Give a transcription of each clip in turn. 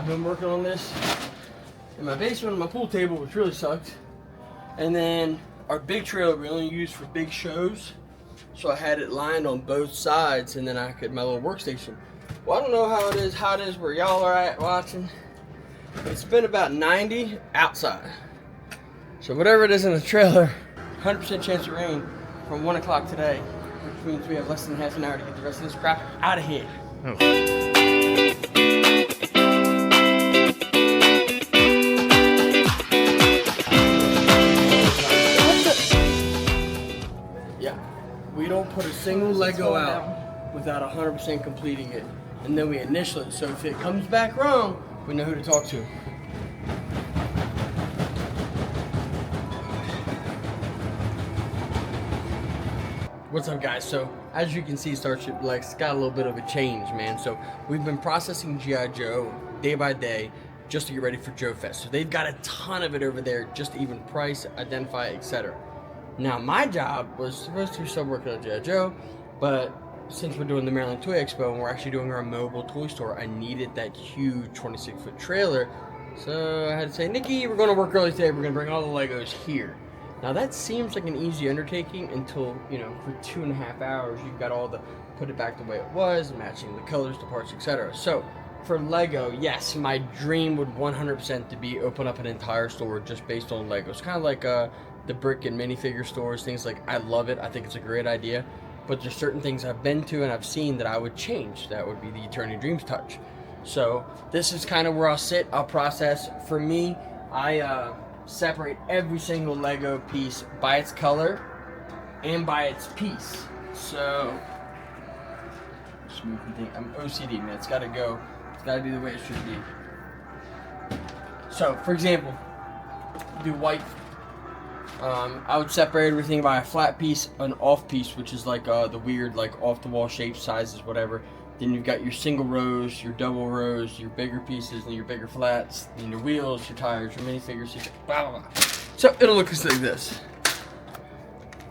I've been working on this in my basement on my pool table, which really sucked. And then our big trailer we only use for big shows, so I had it lined on both sides, and then I could my little workstation. Well, I don't know how it is where y'all are at watching. It's been about 90 outside. So whatever it is in the trailer, 100% chance of rain from 1 o'clock today, which means we have less than half an hour to get the rest of this crap out of here. Oh. Yeah, we don't put a single Lego out without 100% completing it, and then we initial it. So if it comes back wrong, we know who to talk to. What's up, guys? So as you can see, Starship Lex got a little bit of a change, man. So we've been processing G.I. Joe day by day just to get ready for Joe Fest. So they've got a ton of it over there just to even price, identify, etc. Now my job was supposed to still work on G.I. Joe, but since we're doing the Maryland Toy Expo and we're actually doing our mobile toy store, I needed that huge 26-foot trailer. So I had to say, Nikki, we're going to work early today. We're going to bring all the Legos here. Now that seems like an easy undertaking until, you know, for 2.5 hours you've got all the, put it back the way it was, matching the colors, the parts, etc. So for Lego, yes, my dream would 100% to be open up an entire store just based on Legos. Kind of like the brick and minifigure stores, things like, I love it. I think it's a great idea. But there's certain things I've been to and I've seen that I would change. That would be the Eternia Dreams touch. So this is kind of where I'll sit, I'll process. For me, I separate every single Lego piece by its color and by its piece. So, smooth thing. I'm OCD, man. It's gotta go. It's gotta be the way it should be. So, for example, do white. I would separate everything by a flat piece, an off piece, which is like the weird, like off the wall shapes, sizes, whatever. Then you've got your single rows, your double rows, your bigger pieces, and your bigger flats, and your wheels, your tires, your minifigures, your blah, blah, blah. So it'll look like this.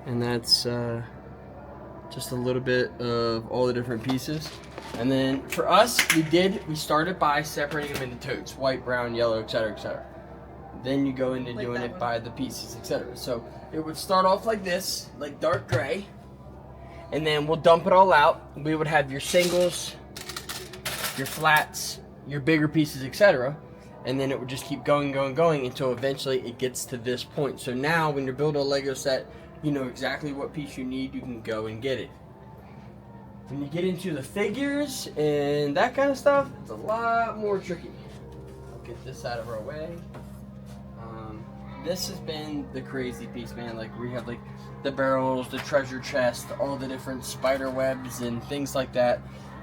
And that's just a little bit of all the different pieces. And then for us, we started by separating them into totes, white, brown, yellow, etc., etc. Then you go into like doing it by the pieces, etc. So it would start off like this, like dark gray. And then we'll dump it all out. We would have your singles, your flats, your bigger pieces, etc. And then it would just keep going until eventually it gets to this point. So now when you're building a Lego set, you know exactly what piece you need. You can go and get it. When you get into the figures and that kind of stuff, it's a lot more tricky. I'll get this out of our way. This has been the crazy piece, man. Like we have like the barrels, the treasure chest, all the different spider webs and things like that.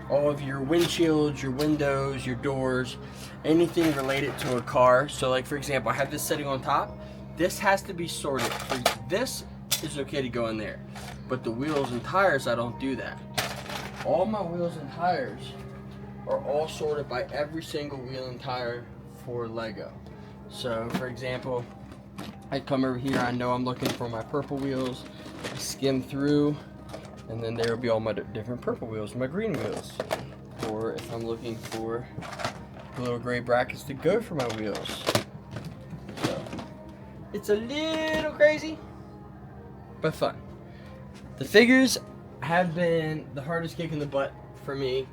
All of your windshields, your windows, your doors, anything related to a car. So like for example, I have this sitting on top. This has to be sorted. This is okay to go in there. But the wheels and tires, I don't do that. All my wheels and tires are all sorted by every single wheel and tire for Lego. So for example, I come over here, I know I'm looking for my purple wheels, I skim through, and then there will be all my different purple wheels, my green wheels. Or if I'm looking for the little gray brackets to go for my wheels. So, it's a little crazy, but fun. The figures have been the hardest kick in the butt for me,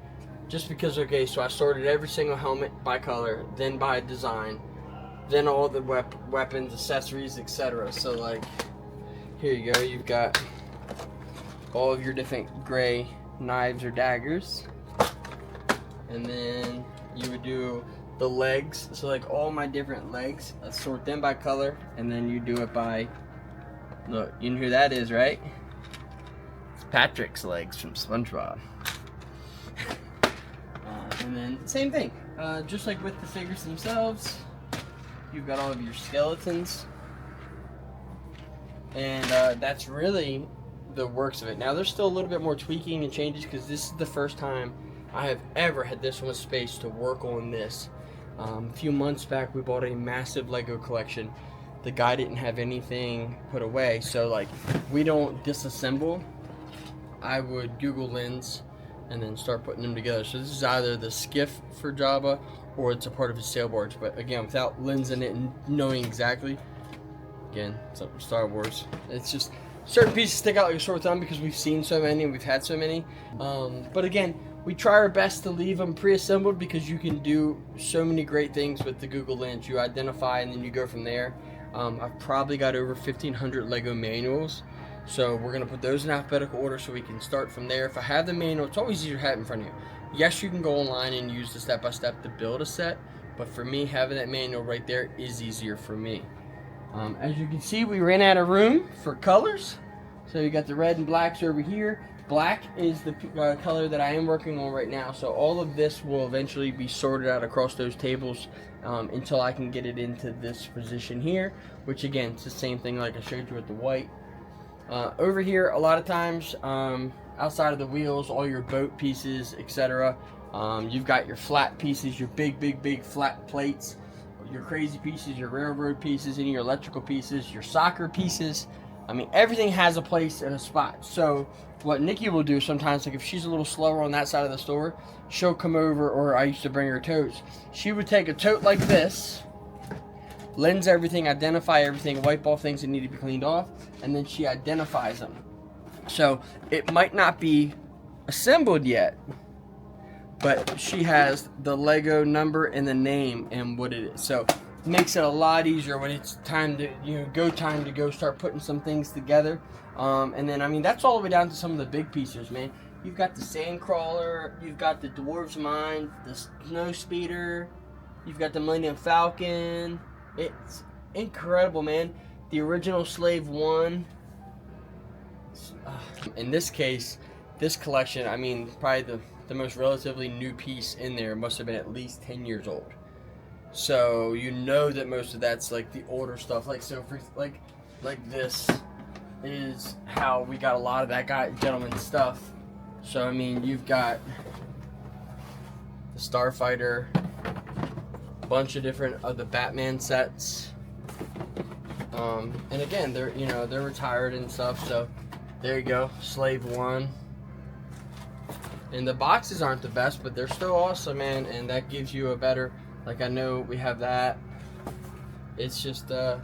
just because, okay, so I sorted every single helmet by color, then by design, then all the weapons, accessories, etc. So like, here you go, you've got all of your different gray knives or daggers. And then you would do the legs, so like all my different legs, I sort them by color, and then you do it by, look, you know who that is, right? It's Patrick's legs from SpongeBob. And then same thing, just like with the figures themselves, you've got all of your skeletons, and that's really the works of it. Now there's still a little bit more tweaking and changes because this is the first time I have ever had this much space to work on this. A few months back we bought a massive Lego collection. The guy didn't have anything put away, so like we don't disassemble. I would Google Lens and then start putting them together. So this is either the skiff for Jabba or it's a part of his sail barge. But again, without lensing it and knowing exactly, again, something Star Wars. It's just certain pieces stick out like a sore thumb because we've seen so many and we've had so many. But again, we try our best to leave them pre-assembled because you can do so many great things with the Google Lens. You identify and then you go from there. I've probably got over 1,500 Lego manuals. So we're going to put those in alphabetical order so we can start from there. If I have the manual, it's always easier to have it in front of you. Yes, you can go online and use the step-by-step to build a set. But for me, having that manual right there is easier for me. As you can see, we ran out of room for colors. So you got the red and blacks over here. Black is the color that I am working on right now. So all of this will eventually be sorted out across those tables until I can get it into this position here. Which again, it's the same thing like I showed you with the white. Over here, a lot of times, outside of the wheels, all your boat pieces, etc. You've got your flat pieces, your big flat plates. Your crazy pieces, your railroad pieces, any of your electrical pieces, your soccer pieces. I mean, everything has a place and a spot. So what Nikki will do sometimes, like if she's a little slower on that side of the store, she'll come over, or I used to bring her totes. She would take a tote like this, lens everything, identify everything, wipe off things that need to be cleaned off, and then she identifies them. So it might not be assembled yet, but she has the Lego number and the name and what it is. So it makes it a lot easier when it's time to, time to go start putting some things together. And then, I mean, that's all the way down to some of the big pieces, man. You've got the Sandcrawler, you've got the Dwarves Mine, the Snow Speeder, you've got the Millennium Falcon. It's incredible, man. The original Slave 1. In this case, this collection, I mean, probably the most relatively new piece in there must have been at least 10 years old. So you know that most of that's like the older stuff. Like, so for like this is how we got a lot of that gentleman's stuff. So I mean, you've got the Starfighter, a bunch of different of the Batman sets. And again, they're retired and stuff. So there you go, Slave 1. And the boxes aren't the best, but they're still awesome, man. And that gives you a better, like, I know we have that. It's just, it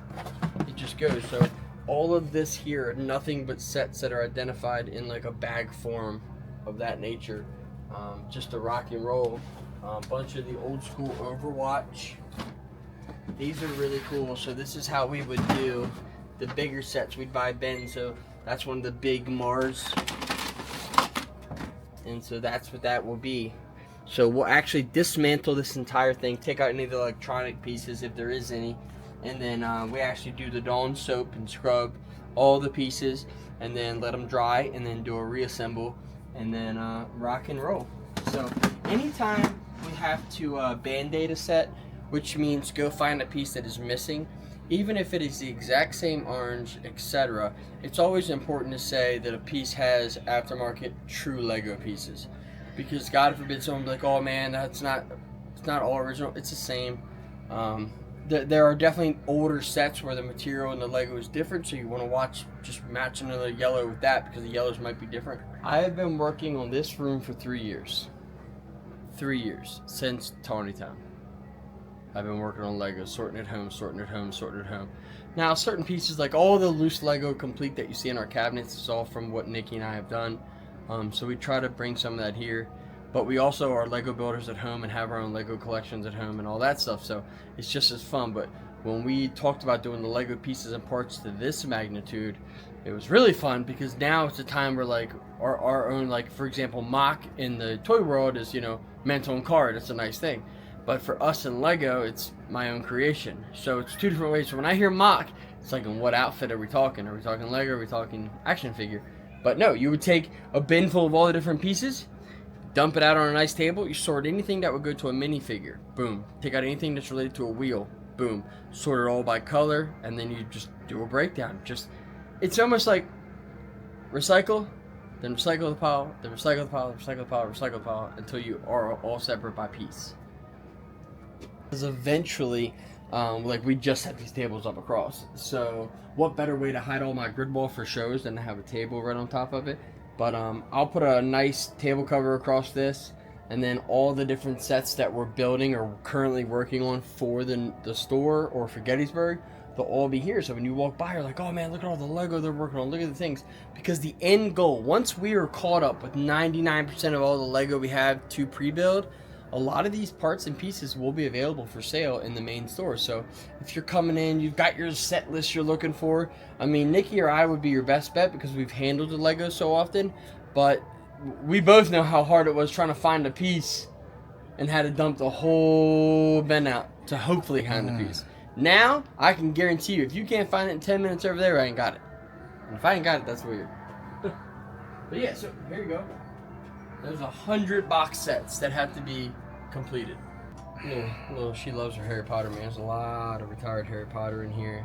just goes. So all of this here, nothing but sets that are identified in like a bag form of that nature. Just to rock and roll. A bunch of the old school Overwatch. These are really cool. So this is how we would do the bigger sets. We'd buy Ben. So that's one of the big Mars. And so that's what that will be. So we'll actually dismantle this entire thing, take out any of the electronic pieces if there is any, and then we actually do the Dawn soap and scrub all the pieces, and then let them dry, and then do a reassemble, and then rock and roll. So anytime we have to band-aid a set, which means go find a piece that is missing, even if it is the exact same orange, etc., it's always important to say that a piece has aftermarket true Lego pieces. Because God forbid someone be like, oh man, it's not all original, it's the same. There are definitely older sets where the material and the Lego is different, so you want to watch just matching the yellow with that because the yellows might be different. I have been working on this room for 3 years. 3 years, since Tawny Town. I've been working on Lego, sorting it home. Now, certain pieces, like all the loose Lego complete that you see in our cabinets, is all from what Nikki and I have done. So we try to bring some of that here. But we also are Lego builders at home and have our own Lego collections at home and all that stuff. So it's just as fun. But when we talked about doing the Lego pieces and parts to this magnitude, it was really fun because now it's a time where like our own, like for example, Mock in the toy world is, mental and card. It's a nice thing. But for us in Lego, it's my own creation. So it's two different ways. So when I hear Mock, it's like, in what outfit are we talking? Are we talking Lego? Are we talking action figure? But no, you would take a bin full of all the different pieces, dump it out on a nice table, you sort anything that would go to a minifigure, boom. Take out anything that's related to a wheel, boom. Sort it all by color, and then you just do a breakdown. It's almost like recycle, then recycle the pile, then recycle the pile, recycle the pile, recycle the pile, until you are all separate by piece. Because eventually, we just set these tables up across. So what better way to hide all my grid wall for shows than to have a table right on top of it? But I'll put a nice table cover across this, and then all the different sets that we're building or currently working on for the store or for Gettysburg, they'll all be here. So when you walk by, you're like, oh man, look at all the Lego they're working on, look at the things. Because the end goal, once we are caught up with 99% of all the Lego we have to pre-build, a lot of these parts and pieces will be available for sale in the main store. So if you're coming in, you've got your set list you're looking for. I mean, Nikki or I would be your best bet because we've handled the Lego so often, but we both know how hard it was trying to find a piece and had to dump the whole bin out to hopefully find the piece. Now, I can guarantee you, if you can't find it in 10 minutes over there, I ain't got it. And if I ain't got it, that's weird. But yeah, so here you go. There's 100 box sets that have to be completed. Little, she loves her Harry Potter, man. There's a lot of retired Harry Potter in here.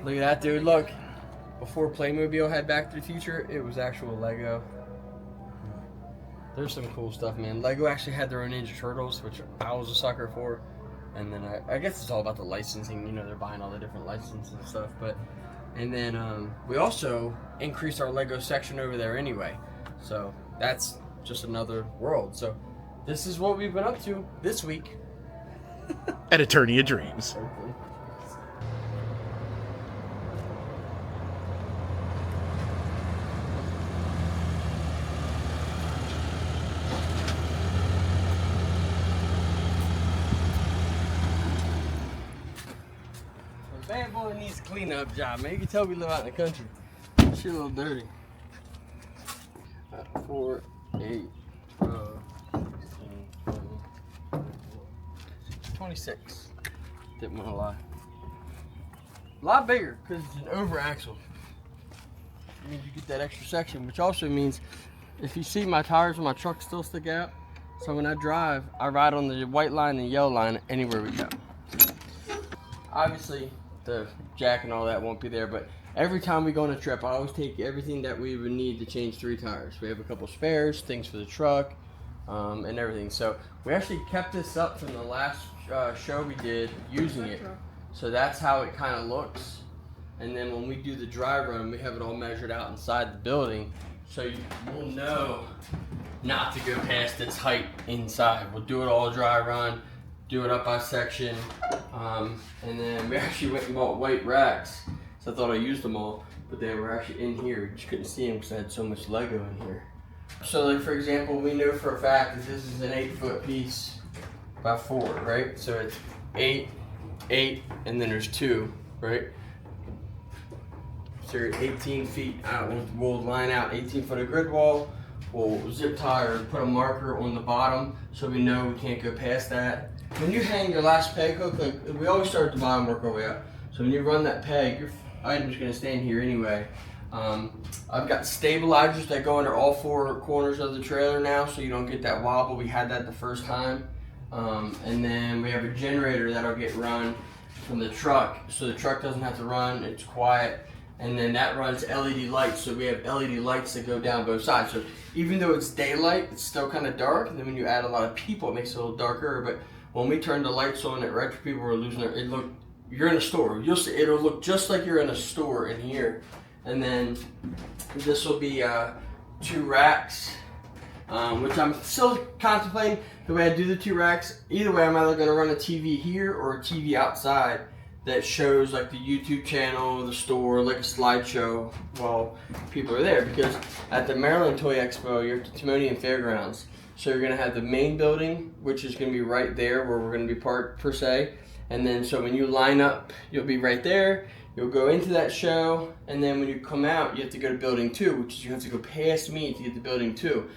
Look at that, dude. Look. Before Playmobil had Back to the Future, it was actual Lego. There's some cool stuff, man. Lego actually had their own Ninja Turtles, which I was a sucker for. And then I guess it's all about the licensing. You know, they're buying all the different licenses and stuff. And then we also increased our Lego section over there anyway. So that's just another world. So this is what we've been up to this week at Eternia Dreams. Bad boy needs a cleanup job, man. You can tell we live out in the country. Shit a little dirty. 4, 8, 12, 16, 20, 26. Didn't want to lie. A lot bigger because it's an over axle. It means you get that extra section, which also means if you see my tires on my truck still stick out, so when I drive, I ride on the white line and yellow line anywhere we go. Obviously, the jack and all that won't be there, but every time we go on a trip, I always take everything that we would need to change 3 tires. We have a couple spares, things for the truck, and everything. So we actually kept this up from the last show we did using it. So that's how it kind of looks. And then when we do the dry run, we have it all measured out inside the building, so you will know not to go past its height inside. We'll do it all dry run, do it up by section, and then we actually went and bought white racks. So I thought I used them all, but they were actually in here. You just couldn't see them because I had so much Lego in here. So like for example, we know for a fact that this is an 8-foot piece by 4, right? So it's 8, 8, and then there's 2, right? So you're 18 feet out. We'll line out 18 foot of grid wall. We'll zip tie or put a marker on the bottom so we know we can't go past that. When you hang your last peg hook, like we always start at the bottom, work our way up. So when you run that peg, your item's gonna stand here anyway. I've got stabilizers that go under all 4 corners of the trailer now, so you don't get that wobble. We had that the first time. And then we have a generator that'll get run from the truck, so the truck doesn't have to run, it's quiet. And then that runs LED lights, so we have LED lights that go down both sides. So even though it's daylight, it's still kind of dark, and then when you add a lot of people, it makes it a little darker. But when we turn the lights on at retro, people are losing their, you're in a store. You'll see, it'll look just like you're in a store in here. And then this will be 2 racks, which I'm still contemplating the way I do the 2 racks. Either way, I'm either gonna run a TV here or a TV outside that shows like the YouTube channel, the store, like a slideshow while people are there. Because at the Maryland Toy Expo, you're at the Timonian Fairgrounds. So you're gonna have the main building, which is gonna be right there where we're gonna be parked per se. And then so when you line up, you'll be right there. You'll go into that show, and then when you come out, you have to go to building 2, which is you have to go past me to get to building 2.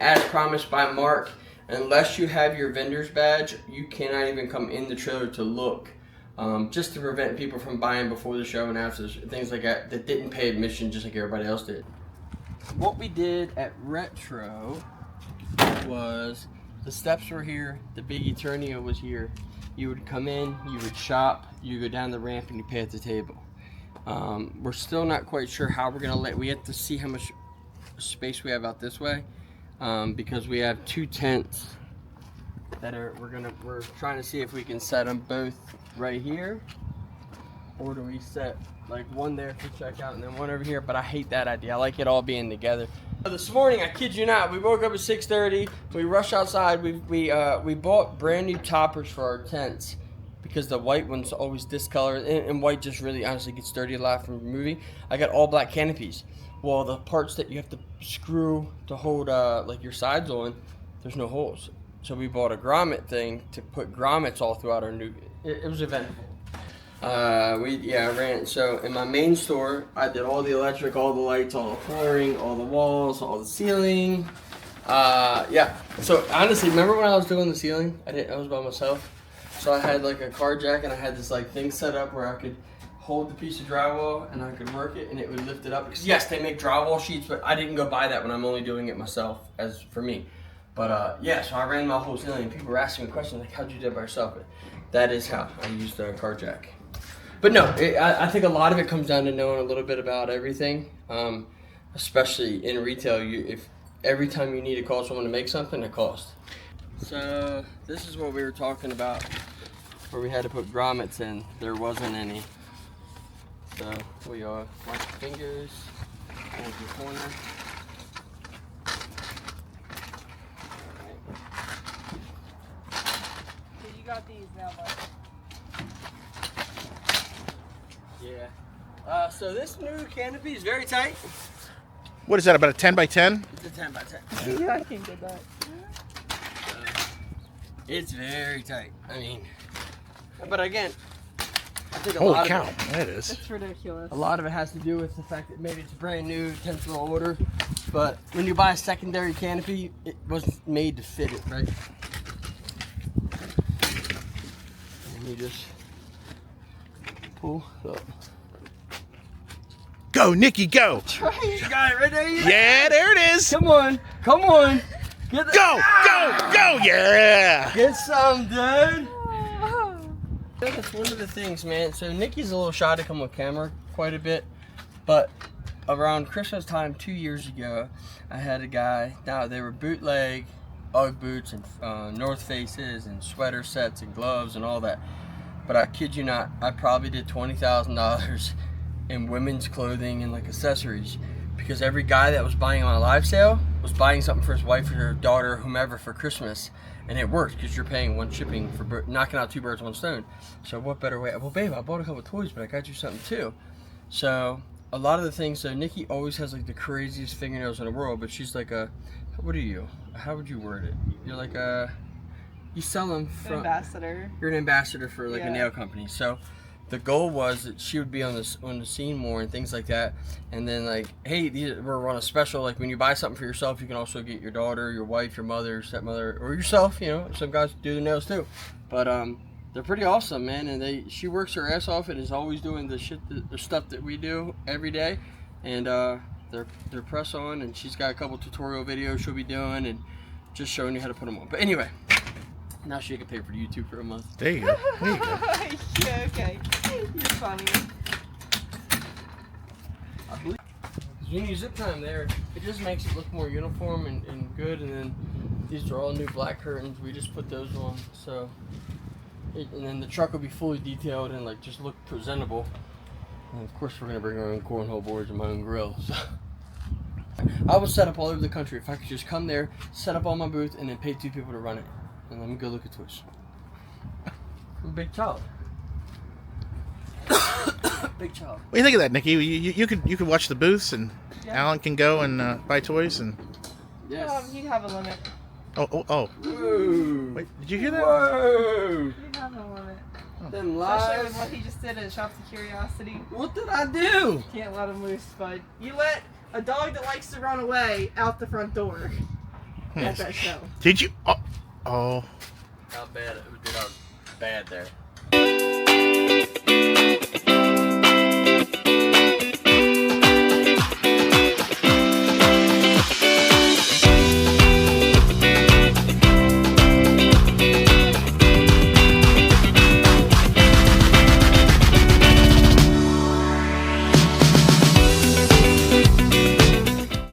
As promised by Mark, unless you have your vendor's badge, you cannot even come in the trailer to look. Just to prevent people from buying before the show and after, things like that didn't pay admission just like everybody else did. What we did at Retro was the steps were here, the big Eternia was here. You would come in, you would shop, you go down the ramp, and you pay at the table. We're still not quite sure how we're gonna we have to see how much space we have out this way, because we have 2 tents that are, we're trying to see if we can set them both right here, Or do we set like one there for checkout and then one over here? But I hate that idea. I like it all being together. This morning, I kid you not, we woke up at 6:30. We rushed outside. We bought brand new toppers for our tents because the white ones always discolor, and white just really honestly gets dirty a lot from removing. I got all black canopies. Well, the parts that you have to screw to hold like your sides on, there's no holes. So we bought a grommet thing to put grommets all throughout our new. It was eventful. I ran. So in my main store, I did all the electric, all the lights, all the flooring, all the walls, all the ceiling. So honestly, remember when I was doing the ceiling? I was by myself. So I had like a car jack and I had this like thing set up where I could hold the piece of drywall and I could work it and it would lift it up. Because yes, they make drywall sheets, but I didn't go buy that when I'm only doing it myself as for me. But so I ran my whole ceiling and people were asking me questions like, how'd you do it by yourself? But that is how I used a car jack. But no, I think a lot of it comes down to knowing a little bit about everything, especially in retail. If every time you need to call someone to make something, it costs. So this is what we were talking about, where we had to put grommets in. There wasn't any. So we wash your fingers, hold your corner. So you got these now, bud. Yeah. So this new canopy is very tight. What is that, about a 10 by 10? It's a 10 by 10. Yeah, I can get that. It's very tight. I mean, but again, I think a Holy lot cow, of it, that is. It's ridiculous. a lot of it has to do with the fact that maybe it's brand new, intentional order. But when you buy a secondary canopy, it wasn't made to fit it, right? And you just pull up. Go, Nicky, go! You got it right there. Yeah, there it is! Come on, come on. Get the, Go, yeah! Get some, dude. That's one of the things, man. So Nicky's a little shy to come on camera quite a bit, but around Christmas time 2 years ago, I had a guy. Now they were bootleg UGG boots and North Faces and sweater sets and gloves and all that. But I kid you not, I probably did $20,000 in women's clothing and like accessories, because every guy that was buying on a live sale was buying something for his wife or her daughter or whomever for Christmas, and it worked because you're paying one shipping for knocking out two birds, one stone. So what better way? Well, babe, I bought a couple of toys, but I got you something too. So a lot of the things. So Nicky always has like the craziest fingernails in the world, but she's like a, what are you? How would you word it? You're like a, you sell them from Ambassador. You're an ambassador for like a Yeah. nail company. So the goal was that she would be on the scene more and things like that. And then like, hey, we're on a special. Like when you buy something for yourself, you can also get your daughter, your wife, your mother, stepmother, or yourself. You know, some guys do the nails too. But they're pretty awesome, man. And she works her ass off and is always doing the stuff that we do every day. And they're press on, and she's got a couple tutorial videos she'll be doing and just showing you how to put them on. But anyway. Now she can pay for YouTube for a month. There you go. There you go. Yeah, okay. You're funny. I believe when you zip time there, it just makes it look more uniform and good. And then these are all new black curtains. We just put those on. So, and then the truck will be fully detailed and like just look presentable. And of course, we're gonna bring our own cornhole boards and my own grill. So. I would set up all over the country if I could just come there, set up on my booth, and then pay 2 people to run it. And let me go look at toys. I'm a big child. Big child. What do you think of that, Nicky? You could watch the booths, and Yeah. Alan can go and buy toys, and Yes. You have a limit. oh. Whoa. Wait, did you hear that? Whoa. You have a limit. Them Especially with lies. what he just did at Shops of Curiosity. What did I do? Can't let him loose, bud. You let a dog that likes to run away out the front door at that show. Did you? Oh. How bad? Who did I bad there?